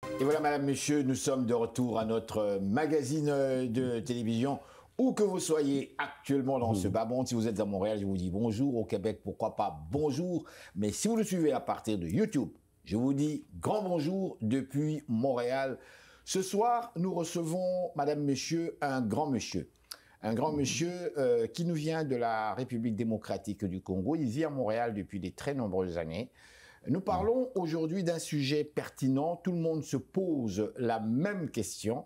Et voilà, madame, monsieur, nous sommes de retour à notre magazine de télévision. Où que vous soyez actuellement dans ce bas monde, si vous êtes à Montréal, je vous dis bonjour. Au Québec, pourquoi pas bonjour. Mais si vous le suivez à partir de YouTube, je vous dis grand bonjour depuis Montréal. Ce soir, nous recevons, madame, monsieur, un grand monsieur. Un grand monsieur qui nous vient de la République démocratique du Congo. Il vit à Montréal depuis de très nombreuses années. Nous parlons aujourd'hui d'un sujet pertinent. Tout le monde se pose la même question.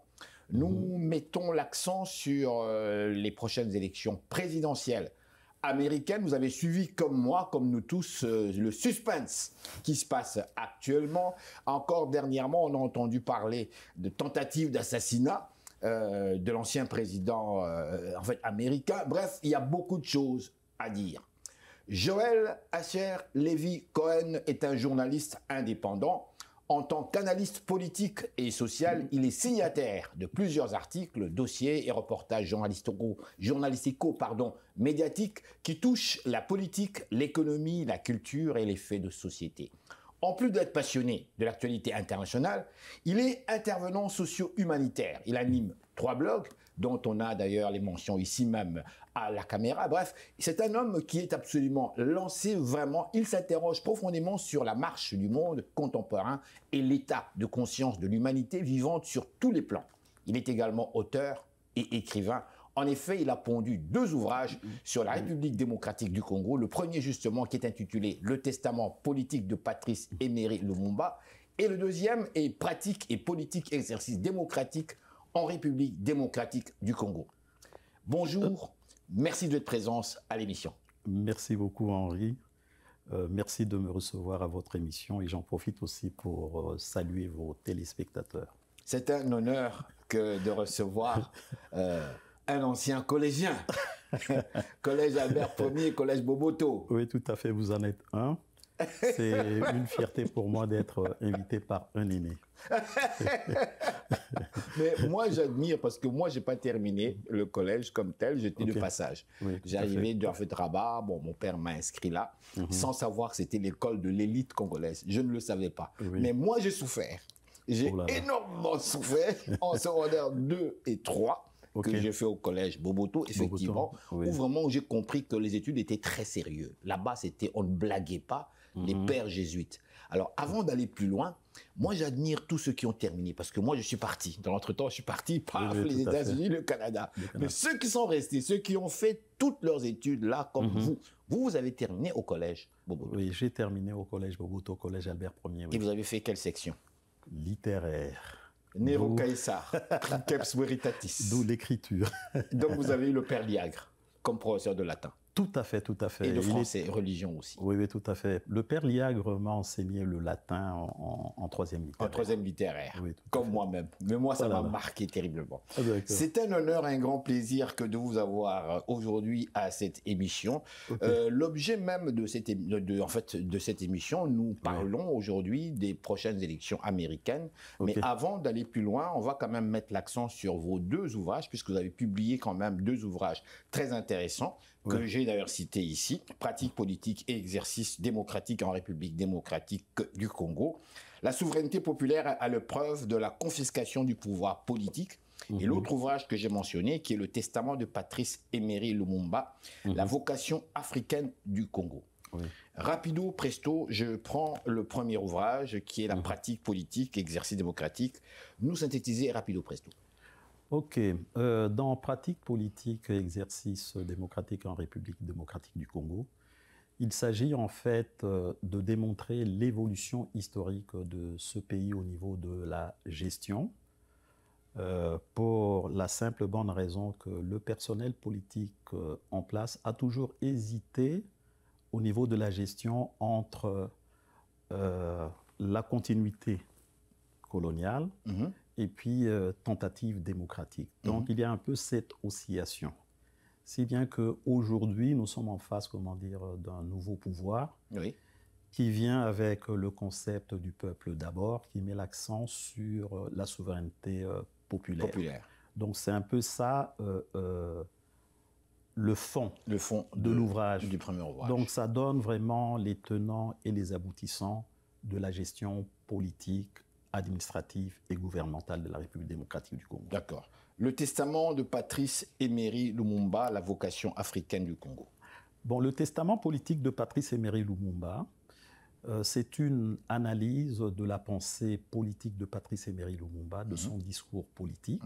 Nous mettons l'accent sur les prochaines élections présidentielles américaines. Vous avez suivi comme moi, comme nous tous, le suspense qui se passe actuellement. Encore dernièrement, on a entendu parler de tentatives d'assassinat de l'ancien président américain. Bref, il y a beaucoup de choses à dire. Joël Asher Lévy Cohen est un journaliste indépendant. En tant qu'analyste politique et social, il est signataire de plusieurs articles, dossiers et reportages médiatiques qui touchent la politique, l'économie, la culture et les faits de société. En plus d'être passionné de l'actualité internationale, il est intervenant socio-humanitaire. Il anime 3 blogs, dont on a d'ailleurs les mentions ici même à la caméra. Bref, c'est un homme qui est absolument lancé, vraiment. Il s'interroge profondément sur la marche du monde contemporain et l'état de conscience de l'humanité vivante sur tous les plans. Il est également auteur et écrivain. En effet, il a pondu 2 ouvrages sur la République démocratique du Congo. Le premier, justement, qui est intitulé « Le testament politique de Patrice Emery Lumumba » et le deuxième est « Pratique et politique exercice démocratique en République démocratique du Congo ». Bonjour, merci de votre présence à l'émission. Merci beaucoup, Henri. Merci de me recevoir à votre émission et j'en profite aussi pour saluer vos téléspectateurs. C'est un honneur que de recevoir un ancien collégien. Collège Albert Ier, collège Boboto. Oui, tout à fait, vous en êtes un. C'est une fierté pour moi d'être invité par un aîné. Mais moi, j'admire parce que moi, j'ai pas terminé le collège comme tel, j'étais de passage. Oui, j'ai arrivé de Rabat, bon, mon père m'a inscrit là, sans savoir que c'était l'école de l'élite congolaise. Je ne le savais pas. Mais moi, j'ai souffert. J'ai énormément souffert en secondaire 2 et 3. Que j'ai fait au collège Boboto, effectivement, où vraiment j'ai compris que les études étaient très sérieuses. Là-bas, on ne blaguait pas les pères jésuites. Alors, avant d'aller plus loin, moi, j'admire tous ceux qui ont terminé, parce que moi, je suis parti. Dans l'entretemps, je suis parti par les États-Unis, le Canada. Mais ceux qui sont restés, ceux qui ont fait toutes leurs études là, comme vous avez terminé au collège Boboto. Oui, j'ai terminé au collège Boboto, au collège Albert Ier. Et vous avez fait quelle section? Littéraire. Nero Caesar, Princeps Veritatis. D'où l'écriture. Donc vous avez eu le père Liagre comme professeur de latin. Tout à fait, tout à fait. Et de français, religion aussi. Oui, oui, tout à fait. Le père Liagre m'a enseigné le latin en 3e littéraire. En 3e littéraire, oui, comme moi-même. Mais moi, ça m'a marqué terriblement. C'est un honneur, un grand plaisir que de vous avoir aujourd'hui à cette émission. L'objet même de cette, de cette émission, nous parlons aujourd'hui des prochaines élections américaines. Mais avant d'aller plus loin, on va quand même mettre l'accent sur vos 2 ouvrages, puisque vous avez publié quand même 2 ouvrages très intéressants, que j'ai d'ailleurs cité ici, Pratique politique et exercice démocratique en République démocratique du Congo. La souveraineté populaire à l'épreuve de la confiscation du pouvoir politique. Et l'autre ouvrage que j'ai mentionné, qui est le testament de Patrice Emery Lumumba, La vocation africaine du Congo. Rapido presto, je prends le premier ouvrage, qui est la pratique politique, exercice démocratique. Nous synthétiser rapido presto. Ok. Dans pratique politique et exercice démocratique en République démocratique du Congo, il s'agit en fait de démontrer l'évolution historique de ce pays au niveau de la gestion, pour la simple bonne raison que le personnel politique en place a toujours hésité au niveau de la gestion entre la continuité coloniale et puis tentative démocratique. Donc il y a un peu cette oscillation. Si bien qu'aujourd'hui, nous sommes en face, comment dire, d'un nouveau pouvoir qui vient avec le concept du peuple d'abord, qui met l'accent sur la souveraineté populaire. Donc c'est un peu ça le fond de l'ouvrage. Du premier ouvrage. Donc ça donne vraiment les tenants et les aboutissants de la gestion politique administrative et gouvernementale de la République démocratique du Congo. D'accord. Le testament de Patrice Emery Lumumba, la vocation africaine du Congo. Bon, le testament politique de Patrice Emery Lumumba, c'est une analyse de la pensée politique de Patrice Emery Lumumba, de son discours politique,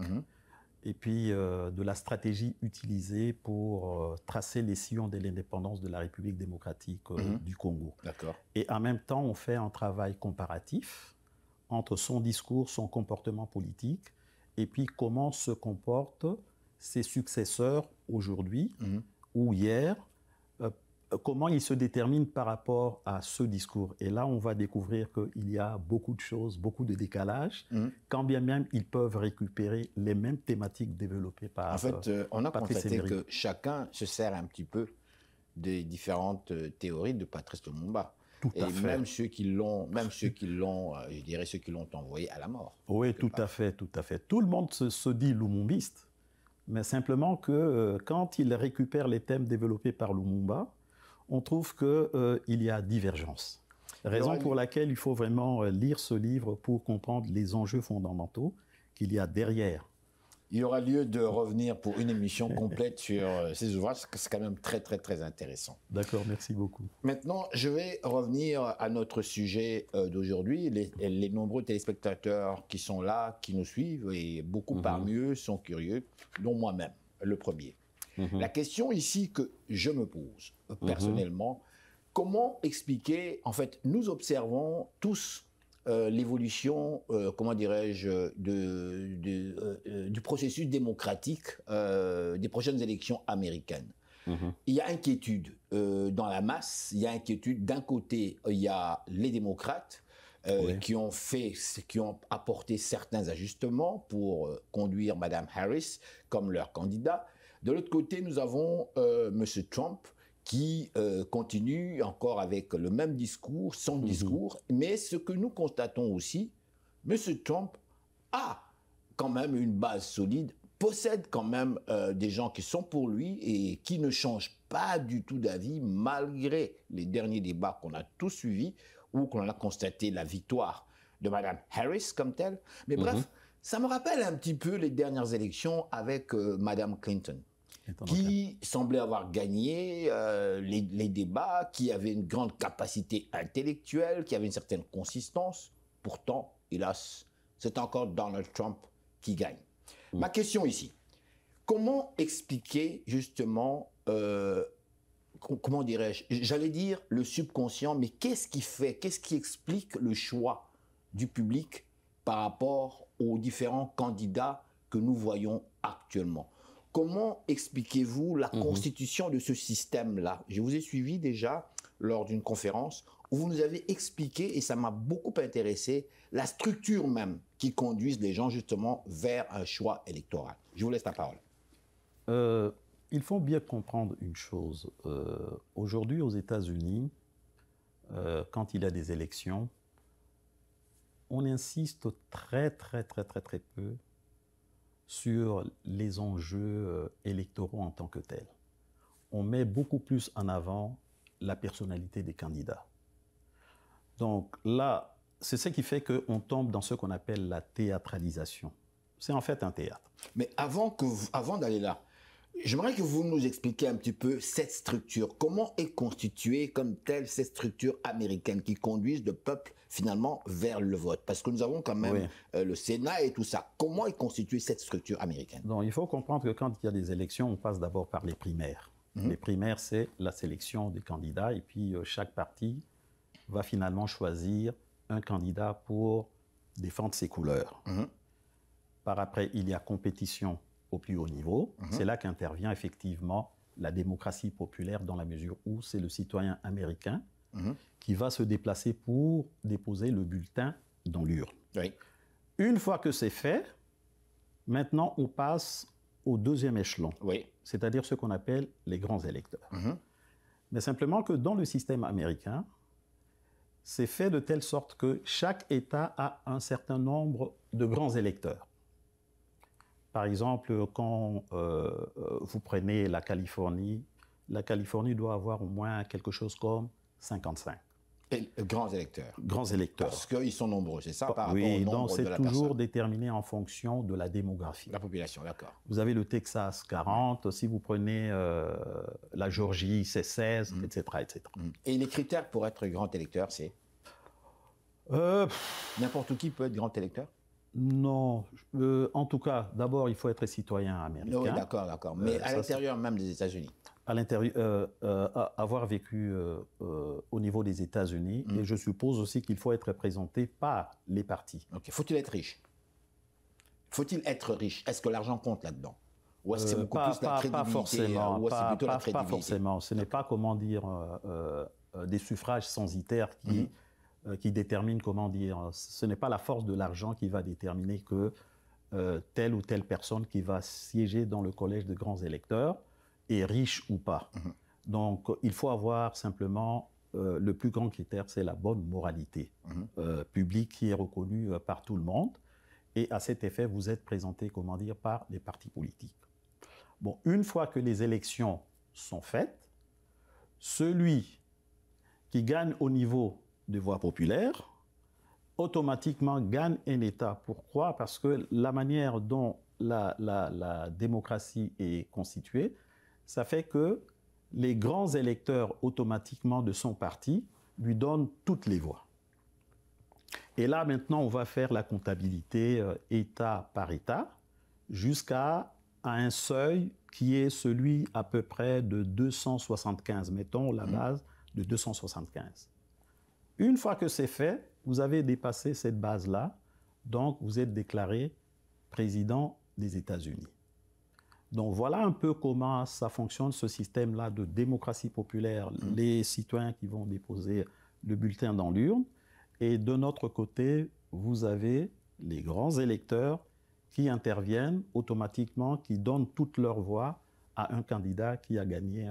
et puis de la stratégie utilisée pour tracer les sillons de l'indépendance de la République démocratique du Congo. D'accord. Et en même temps, on fait un travail comparatif entre son discours, son comportement politique, et puis comment se comportent ses successeurs aujourd'hui ou hier, comment ils se déterminent par rapport à ce discours. Et là, on va découvrir qu'il y a beaucoup de choses, beaucoup de décalages, quand bien même ils peuvent récupérer les mêmes thématiques développées par En fait, on a Patrice constaté Emery. que chacun se sert un petit peu des différentes théories de Patrice Lumumba. Tout à Et fait. même ceux qui l'ont, je dirais ceux qui l'ont envoyé à la mort. Oui, tout à fait, tout à fait. Tout le monde se dit lumumbiste, mais simplement que quand il récupère les thèmes développés par Lumumba, on trouve qu'il y a divergence. Raison pour laquelle il faut vraiment lire ce livre pour comprendre les enjeux fondamentaux qu'il y a derrière. Il y aura lieu de revenir pour une émission complète sur ces ouvrages, parce que c'est quand même très, très, très intéressant. D'accord, merci beaucoup. Maintenant, je vais revenir à notre sujet d'aujourd'hui. Les nombreux téléspectateurs qui sont là, qui nous suivent, et beaucoup parmi eux sont curieux, dont moi-même, le premier. La question ici que je me pose, personnellement, comment expliquer, en fait, nous observons tous l'évolution, comment dirais-je, du processus démocratique des prochaines élections américaines. Il y a inquiétude dans la masse, il y a inquiétude. D'un côté, il y a les démocrates qui ont apporté certains ajustements pour conduire Mme Harris comme leur candidat. De l'autre côté, nous avons M. Trump qui continue encore avec le même discours, son discours. Mais ce que nous constatons aussi, M. Trump a quand même une base solide, possède quand même des gens qui sont pour lui et qui ne changent pas du tout d'avis malgré les derniers débats qu'on a tous suivis où qu'on a constaté la victoire de Mme Harris comme telle. Mais bref, ça me rappelle un petit peu les dernières élections avec Mme Clinton, qui semblait avoir gagné les débats, qui avait une grande capacité intellectuelle, qui avait une certaine consistance. Pourtant, hélas, c'est encore Donald Trump qui gagne. Ma question ici, comment expliquer justement, comment dirais-je, j'allais dire le subconscient, mais qu'est-ce qui explique le choix du public par rapport aux différents candidats que nous voyons actuellement? Comment expliquez-vous la constitution de ce système-là? Je vous ai suivi déjà lors d'une conférence où vous nous avez expliqué, et ça m'a beaucoup intéressé, la structure même qui conduise les gens justement vers un choix électoral. Je vous laisse la parole. Il faut bien comprendre une chose. Aujourd'hui, aux États-Unis, quand il y a des élections, on insiste très peu sur les enjeux électoraux en tant que tels. On met beaucoup plus en avant la personnalité des candidats. Donc là, c'est ce qui fait qu'on tombe dans ce qu'on appelle la théâtralisation. C'est en fait un théâtre. Mais avant d'aller là, j'aimerais que vous nous expliquiez un petit peu cette structure. Comment est constituée comme telle cette structure américaine qui conduise le peuple finalement vers le vote? Parce que nous avons quand même le Sénat et tout ça. Comment est constituée cette structure américaine? Donc, il faut comprendre que quand il y a des élections, on passe d'abord par les primaires. Les primaires, c'est la sélection des candidats et puis chaque parti va finalement choisir un candidat pour défendre ses couleurs. Par après, il y a compétition au plus haut niveau. C'est là qu'intervient effectivement la démocratie populaire dans la mesure où c'est le citoyen américain qui va se déplacer pour déposer le bulletin dans l'urne. Une fois que c'est fait, maintenant on passe au deuxième échelon, c'est-à-dire ce qu'on appelle les grands électeurs. Mais simplement que dans le système américain, c'est fait de telle sorte que chaque État a un certain nombre de grands électeurs. Par exemple, quand vous prenez la Californie doit avoir au moins quelque chose comme 55. Et grands électeurs. Grands électeurs. Parce qu'ils sont nombreux, c'est ça, par rapport oui, au nombre donc de c'est la toujours personne. déterminé en fonction de la démographie. La population, d'accord. Vous avez le Texas 40, si vous prenez la Géorgie, c'est 16, etc., etc. Et les critères pour être grand électeur, c'est n'importe qui peut être grand électeur? Non. En tout cas, d'abord, il faut être citoyen américain. Oui, d'accord, d'accord. Mais à l'intérieur même des États-Unis? À l'intérieur, avoir vécu au niveau des États-Unis, et je suppose aussi qu'il faut être représenté par les partis. Okay. Faut-il être riche? Faut-il être riche? Est-ce que l'argent compte là-dedans? Ou est-ce que c'est beaucoup plus la crédibilité? Pas forcément. Ou est-ce c'est plutôt la crédibilité? Pas forcément. Ce n'est pas, comment dire, des suffrages censitaires qui déterminent, comment dire, ce n'est pas la force de l'argent qui va déterminer que telle ou telle personne qui va siéger dans le collège de grands électeurs est riche ou pas. Donc, il faut avoir simplement, le plus grand critère, c'est la bonne moralité publique qui est reconnue par tout le monde. Et à cet effet, vous êtes présenté, comment dire, par les partis politiques. Bon, une fois que les élections sont faites, celui qui gagne au niveau des voix populaires, automatiquement gagne un État. Pourquoi? Parce que la manière dont la démocratie est constituée, ça fait que les grands électeurs automatiquement de son parti lui donnent toutes les voix. Et là, maintenant, on va faire la comptabilité État par État jusqu'à un seuil qui est celui à peu près de 275. Mettons la base de 275. Une fois que c'est fait, vous avez dépassé cette base-là, donc vous êtes déclaré président des États-Unis. Donc voilà un peu comment ça fonctionne, ce système-là de démocratie populaire. Les citoyens qui vont déposer le bulletin dans l'urne. Et de notre côté, vous avez les grands électeurs qui interviennent automatiquement, qui donnent toute leur voix à un candidat qui a gagné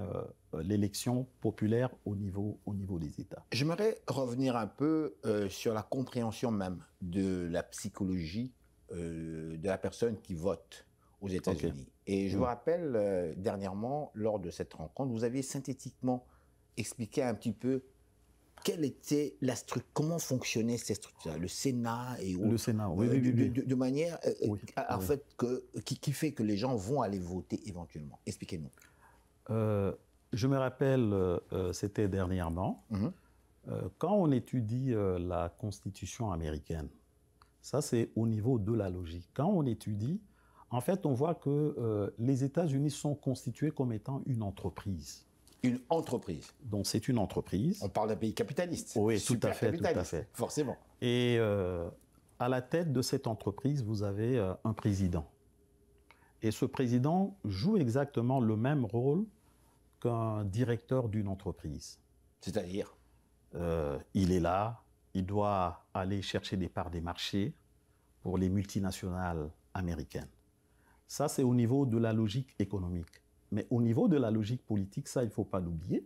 l'élection populaire au niveau des États. J'aimerais revenir un peu sur la compréhension même de la psychologie de la personne qui vote aux États-Unis. Okay. Et je vous rappelle, dernièrement, lors de cette rencontre, vous aviez synthétiquement expliqué un petit peu quelle était la structure, comment fonctionnait cette structure, le Sénat et autres. Le Sénat, oui. De manière, en fait, qui fait que les gens vont aller voter éventuellement. Expliquez-nous. Je me rappelle, c'était dernièrement, quand on étudie la Constitution américaine, ça c'est au niveau de la logique. Quand on étudie, en fait, on voit que les États-Unis sont constitués comme étant une entreprise. Une entreprise. Donc c'est une entreprise. On parle d'un pays capitaliste. Oui, tout à fait. Forcément. Et à la tête de cette entreprise, vous avez un président. Et ce président joue exactement le même rôle qu'un directeur d'une entreprise. C'est-à-dire il est là, il doit aller chercher des parts des marchés pour les multinationales américaines. Ça, c'est au niveau de la logique économique. Mais au niveau de la logique politique, ça, il ne faut pas l'oublier,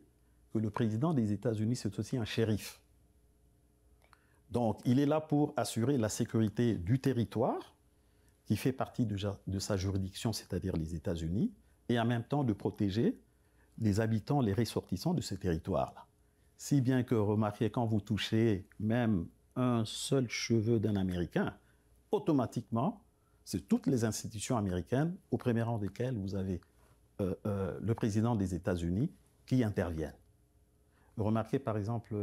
que le président des États-Unis, c'est aussi un shérif. Donc, il est là pour assurer la sécurité du territoire, qui fait partie de sa juridiction, c'est-à-dire les États-Unis, et en même temps de protéger les habitants, les ressortissants de ce territoire-là. Si bien que, remarquez, quand vous touchez même un seul cheveu d'un Américain, automatiquement, c'est toutes les institutions américaines, au premier rang desquelles vous avez le président des États-Unis qui interviennent. Remarquez par exemple,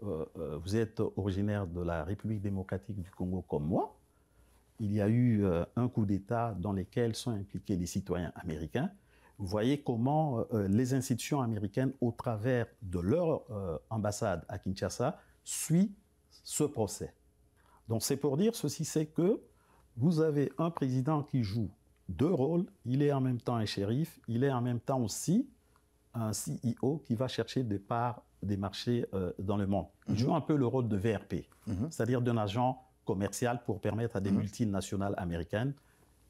vous êtes originaire de la République démocratique du Congo comme moi. Il y a eu un coup d'État dans lequel sont impliqués les citoyens américains. Vous voyez comment les institutions américaines, au travers de leur ambassade à Kinshasa, suivent ce procès. Donc c'est pour dire ceci, c'est que vous avez un président qui joue deux rôles. Il est en même temps un shérif, il est en même temps aussi un CEO qui va chercher des parts des marchés dans le monde. Il joue un peu le rôle de VRP, c'est-à-dire d'un agent commercial pour permettre à des multinationales américaines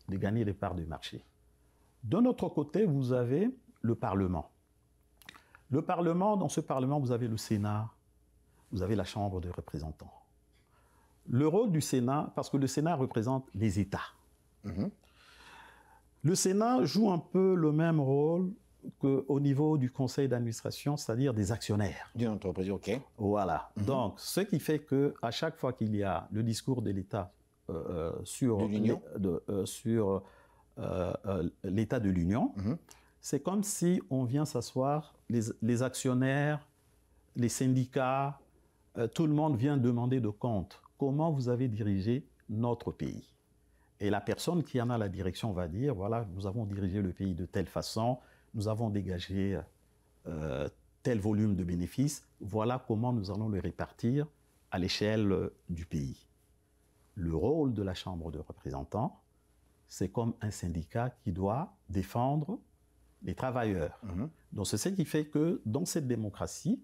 de gagner des parts de marché. D'un autre côté, vous avez le Parlement. Le Parlement, dans ce Parlement, vous avez le Sénat, vous avez la Chambre des représentants. Le rôle du Sénat, parce que le Sénat représente les États. Le Sénat joue un peu le même rôle qu'au niveau du conseil d'administration, c'est-à-dire des actionnaires. D'une entreprise, OK. Voilà. Donc, ce qui fait qu'à chaque fois qu'il y a le discours de l'État sur l'état de l'Union, c'est comme si on vient s'asseoir, les actionnaires, les syndicats, tout le monde vient demander de compte. Comment vous avez dirigé notre pays? Et la personne qui en a la direction va dire, voilà, nous avons dirigé le pays de telle façon, nous avons dégagé tel volume de bénéfices, voilà comment nous allons le répartir à l'échelle du pays. Le rôle de la Chambre de représentants, c'est comme un syndicat qui doit défendre les travailleurs. Donc c'est ce qui fait que dans cette démocratie,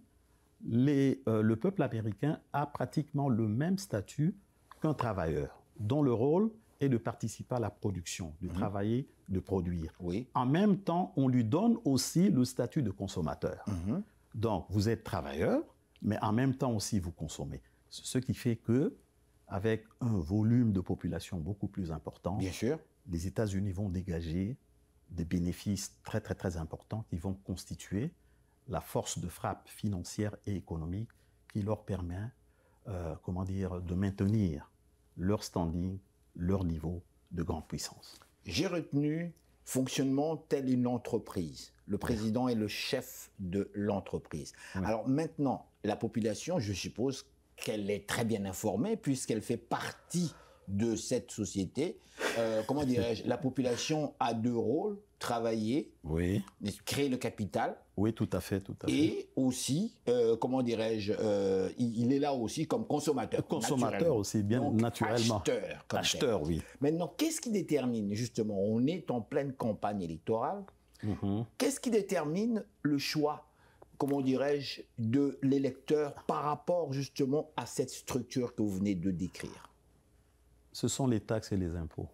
le peuple américain a pratiquement le même statut qu'un travailleur, dont le rôle est de participer à la production, de travailler, de produire. Oui. En même temps, on lui donne aussi le statut de consommateur. Donc, vous êtes travailleur, mais en même temps aussi, vous consommez. Ce qui fait que, avec un volume de population beaucoup plus important, Bien sûr. les États-Unis vont dégager des bénéfices très, très, très importants qui vont constituer la force de frappe financière et économique qui leur permet, de maintenir leur standing, leur niveau de grande puissance. J'ai retenu fonctionnement tel une entreprise. Le président est le chef de l'entreprise. Alors maintenant, la population, je suppose qu'elle est très bien informée puisqu'elle fait partie de cette société. Comment dirais-je? La population a deux rôles: travailler, créer le capital. Oui, tout à fait, tout à fait. Et aussi, il est là aussi comme consommateur. Consommateur aussi, bien donc, naturellement. Acheteur. Acheteur, oui. Maintenant, qu'est-ce qui détermine, justement, on est en pleine campagne électorale, qu'est-ce qui détermine le choix, de l'électeur par rapport, justement, à cette structure que vous venez de décrire? Ce sont les taxes et les impôts.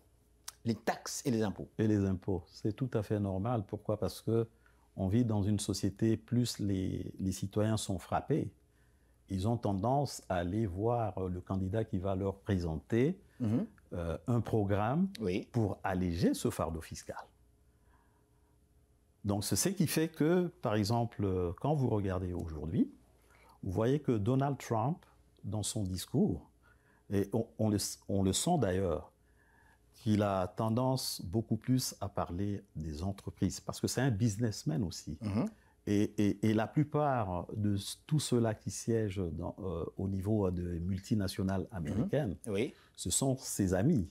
Les taxes et les impôts. Et les impôts, c'est tout à fait normal. Pourquoi? Parce que on vit dans une société, plus les citoyens sont frappés, ils ont tendance à aller voir le candidat qui va leur présenter un programme pour alléger ce fardeau fiscal. Donc c'est ce qui fait que, par exemple, quand vous regardez aujourd'hui, vous voyez que Donald Trump, dans son discours, et on le sent d'ailleurs, qu'il a tendance beaucoup plus à parler des entreprises, parce que c'est un businessman aussi. Et la plupart de tous ceux-là qui siègent au niveau de multinationales américaines, ce sont ses amis.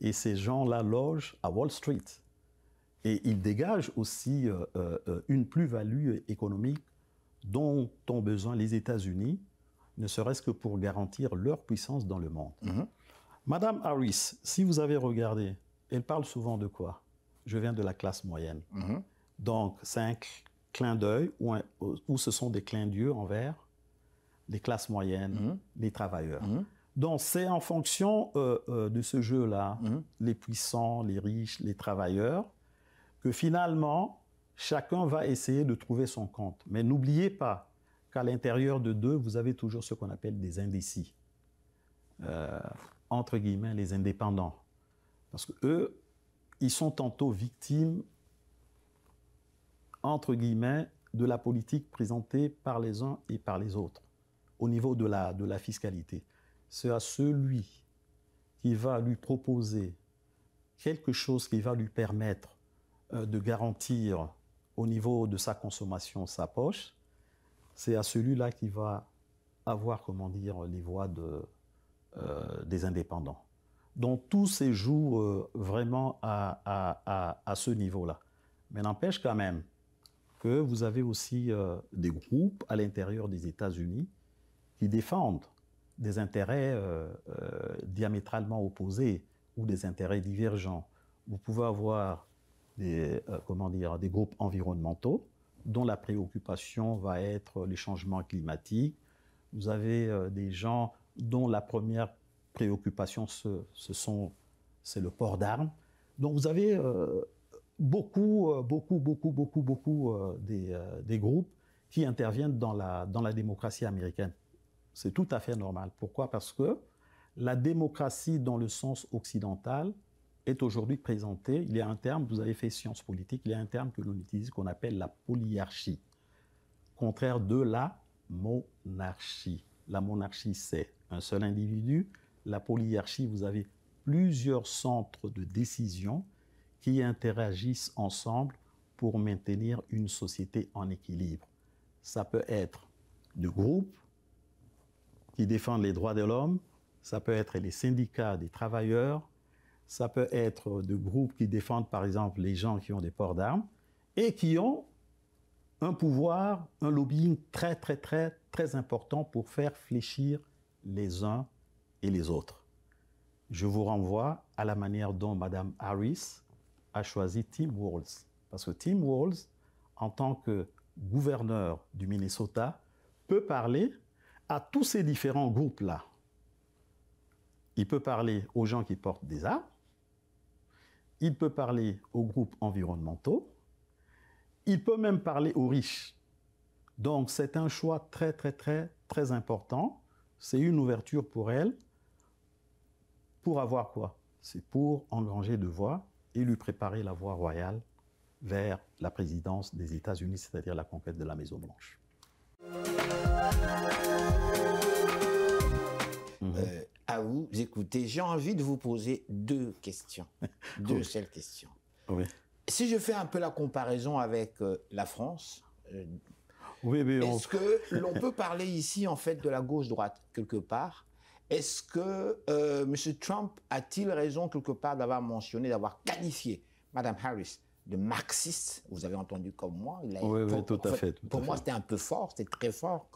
Et ces gens-là logent à Wall Street. Et ils dégagent aussi une plus-value économique dont ont besoin les États-Unis, ne serait-ce que pour garantir leur puissance dans le monde. Madame Harris, si vous avez regardé, elle parle souvent de quoi? Je viens de la classe moyenne. Donc, c'est un clin d'œil ou ce sont des clins d'yeux envers les classes moyennes, les travailleurs. Donc, c'est en fonction de ce jeu-là, les puissants, les riches, les travailleurs, que finalement, chacun va essayer de trouver son compte. Mais n'oubliez pas qu'à l'intérieur de deux, vous avez toujours ce qu'on appelle des indécis. Entre guillemets, les indépendants. Parce qu'eux, ils sont tantôt victimes, entre guillemets, de la politique présentée par les uns et par les autres, au niveau de la fiscalité. C'est à celui qui va lui proposer quelque chose qui va lui permettre de garantir au niveau de sa consommation sa poche, c'est à celui-là qui va avoir, les voix des indépendants. Donc tout se joue vraiment à ce niveau-là. Mais n'empêche quand même que vous avez aussi des groupes à l'intérieur des États-Unis qui défendent des intérêts diamétralement opposés ou des intérêts divergents. Vous pouvez avoir des groupes environnementaux dont la préoccupation va être les changements climatiques. Vous avez des gens dont la première préoccupation, c'est le port d'armes. Donc vous avez beaucoup des groupes qui interviennent dans la démocratie américaine. C'est tout à fait normal. Pourquoi? Parce que la démocratie, dans le sens occidental, est aujourd'hui présenté, il y a un terme, vous avez fait sciences politiques, il y a un terme que l'on utilise qu'on appelle la polyarchie, contraire de la monarchie. La monarchie, c'est un seul individu. La polyarchie, vous avez plusieurs centres de décision qui interagissent ensemble pour maintenir une société en équilibre. Ça peut être de groupes qui défendent les droits de l'homme, ça peut être les syndicats des travailleurs, ça peut être de groupes qui défendent par exemple les gens qui ont des ports d'armes et qui ont un pouvoir, un lobbying très, très, très, très important pour faire fléchir les uns et les autres. Je vous renvoie à la manière dont Mme Harris a choisi Tim Walz. Parce que Tim Walz, en tant que gouverneur du Minnesota, peut parler à tous ces différents groupes-là. Il peut parler aux gens qui portent des armes, il peut parler aux groupes environnementaux, il peut même parler aux riches. Donc c'est un choix très, très, très, très important. C'est une ouverture pour elle. Pour avoir quoi? C'est pour engranger de voix et lui préparer la voie royale vers la présidence des États-Unis, c'est-à-dire la conquête de la Maison-Blanche. À vous écouter, j'ai envie de vous poser deux questions. Deux seules questions. Oui. Si je fais un peu la comparaison avec la France, oui, est-ce que l'on peut parler ici en fait de la gauche-droite quelque part? Est-ce que M. Trump a-t-il raison quelque part d'avoir mentionné, d'avoir qualifié Mme Harris de marxiste? Vous avez entendu comme moi. Oui, tout à fait. Pour moi, c'était un peu fort, c'était très fort.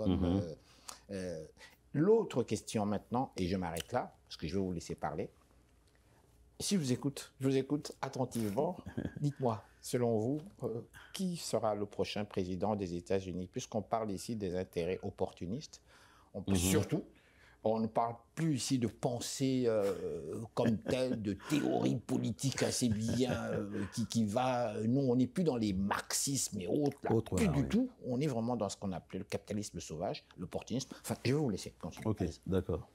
L'autre question maintenant, et je m'arrête là, parce que je vais vous laisser parler. Si je vous écoute attentivement, dites-moi, selon vous, qui sera le prochain président des États-Unis? Puisqu'on parle ici des intérêts opportunistes, on peut surtout... On ne parle plus ici de pensée comme telle, de théorie politique assez bien qui va... Nous, on n'est plus dans les marxismes et autres, là, plus du tout. On est vraiment dans ce qu'on appelait le capitalisme sauvage, l'opportunisme. Enfin, je vais vous laisser continuer. Ok, d'accord.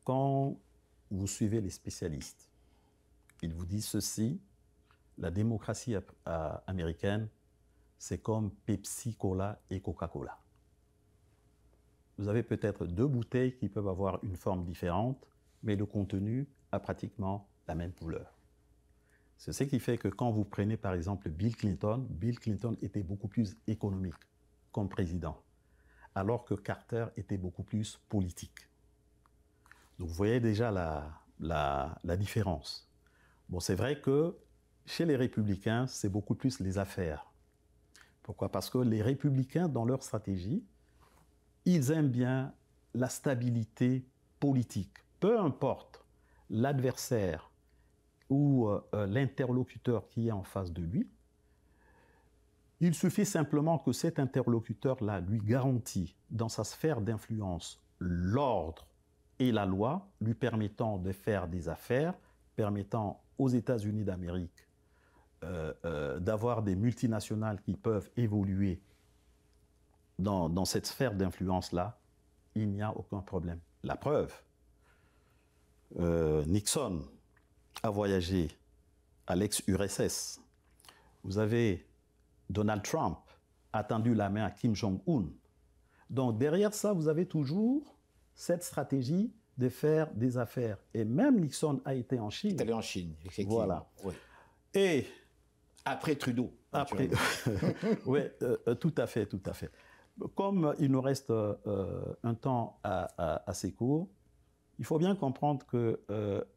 Quand vous suivez les spécialistes, ils vous disent ceci, la démocratie américaine, c'est comme Pepsi Cola et Coca-Cola. Vous avez peut-être deux bouteilles qui peuvent avoir une forme différente, mais le contenu a pratiquement la même couleur. C'est ce qui fait que quand vous prenez par exemple Bill Clinton était beaucoup plus économique comme président, alors que Carter était beaucoup plus politique. Donc vous voyez déjà la différence. Bon, c'est vrai que chez les républicains, c'est beaucoup plus les affaires. Pourquoi? Parce que les républicains, dans leur stratégie, ils aiment bien la stabilité politique. Peu importe l'adversaire ou l'interlocuteur qui est en face de lui, il suffit simplement que cet interlocuteur-là lui garantit dans sa sphère d'influence l'ordre et la loi lui permettant de faire des affaires, permettant aux États-Unis d'Amérique d'avoir des multinationales qui peuvent évoluer dans cette sphère d'influence-là, il n'y a aucun problème. La preuve, Nixon a voyagé à l'ex-URSS. Vous avez Donald Trump a tendu la main à Kim Jong-un. Donc derrière ça, vous avez toujours cette stratégie de faire des affaires. Et même Nixon a été en Chine. Il est allé en Chine, effectivement. Voilà. Oui. Et après Trudeau. Après, oui, tout à fait, tout à fait. Comme il nous reste un temps assez court, il faut bien comprendre que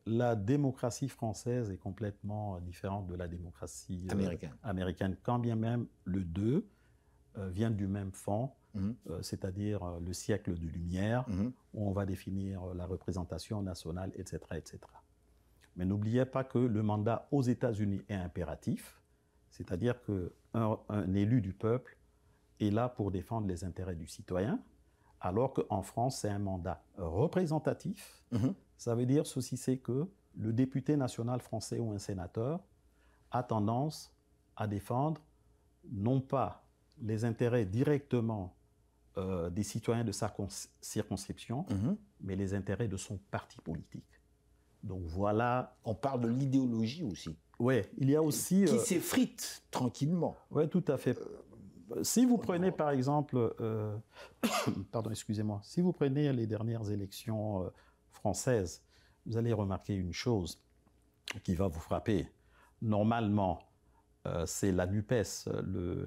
la démocratie française est complètement différente de la démocratie américaine, quand bien même les deux viennent du même fond, c'est-à-dire le siècle de lumière, où on va définir la représentation nationale, etc., etc. Mais n'oubliez pas que le mandat aux États-Unis est impératif, c'est-à-dire qu'un élu du peuple est là pour défendre les intérêts du citoyen, alors qu'en France, c'est un mandat représentatif. Ça veut dire ceci, c'est que le député national français ou un sénateur a tendance à défendre non pas les intérêts directement des citoyens de sa circonscription, mais les intérêts de son parti politique. Donc voilà. On parle de l'idéologie aussi. Oui, il y a aussi... Qui s'effrite tranquillement. Oui, tout à fait. Si vous prenez par exemple... pardon, excusez-moi. Si vous prenez les dernières élections françaises, vous allez remarquer une chose qui va vous frapper. Normalement, c'est la NUPES,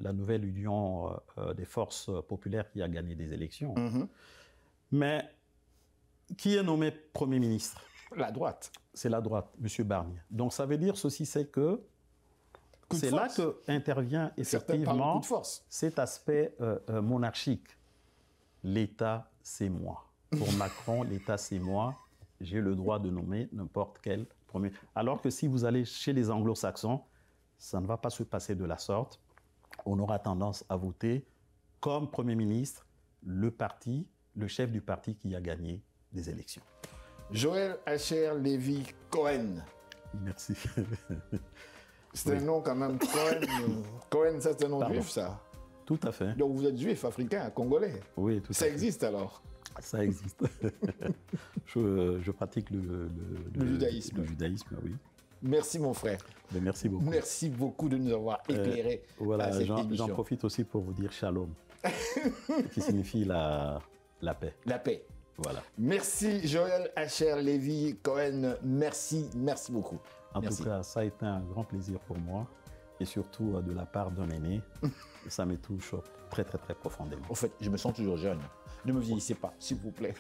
la nouvelle union des forces populaires qui a gagné des élections. Mais qui est nommé Premier ministre? La droite. C'est la droite, M. Barnier. Donc ça veut dire ceci, c'est que c'est là qu'intervient effectivement cet aspect monarchique. L'État, c'est moi. Pour Macron, l'État, c'est moi. J'ai le droit de nommer n'importe quel premier. Alors que si vous allez chez les anglo-saxons, ça ne va pas se passer de la sorte. On aura tendance à voter comme Premier ministre le parti, le chef du parti qui a gagné des élections. Joël Asher Lévy Cohen. Merci. C'est un nom quand même, Cohen. Cohen, ça c'est un nom juif, ça? Tout à fait. Donc vous êtes juif, africain, congolais? Oui, tout à fait. Ça existe alors? Ça existe. je pratique le judaïsme. Le judaïsme, oui. Merci mon frère. Mais merci beaucoup. Merci beaucoup de nous avoir éclairés. Voilà, j'en profite aussi pour vous dire shalom, qui signifie la paix. La paix. Voilà. Merci Joël Asher Lévy Cohen. Merci beaucoup. En tout cas, ça a été un grand plaisir pour moi. Et surtout de la part d'un aîné. Ça me touche très, très, très profondément. En fait, je me sens toujours jeune. Ne me vieillissez pas, s'il vous plaît.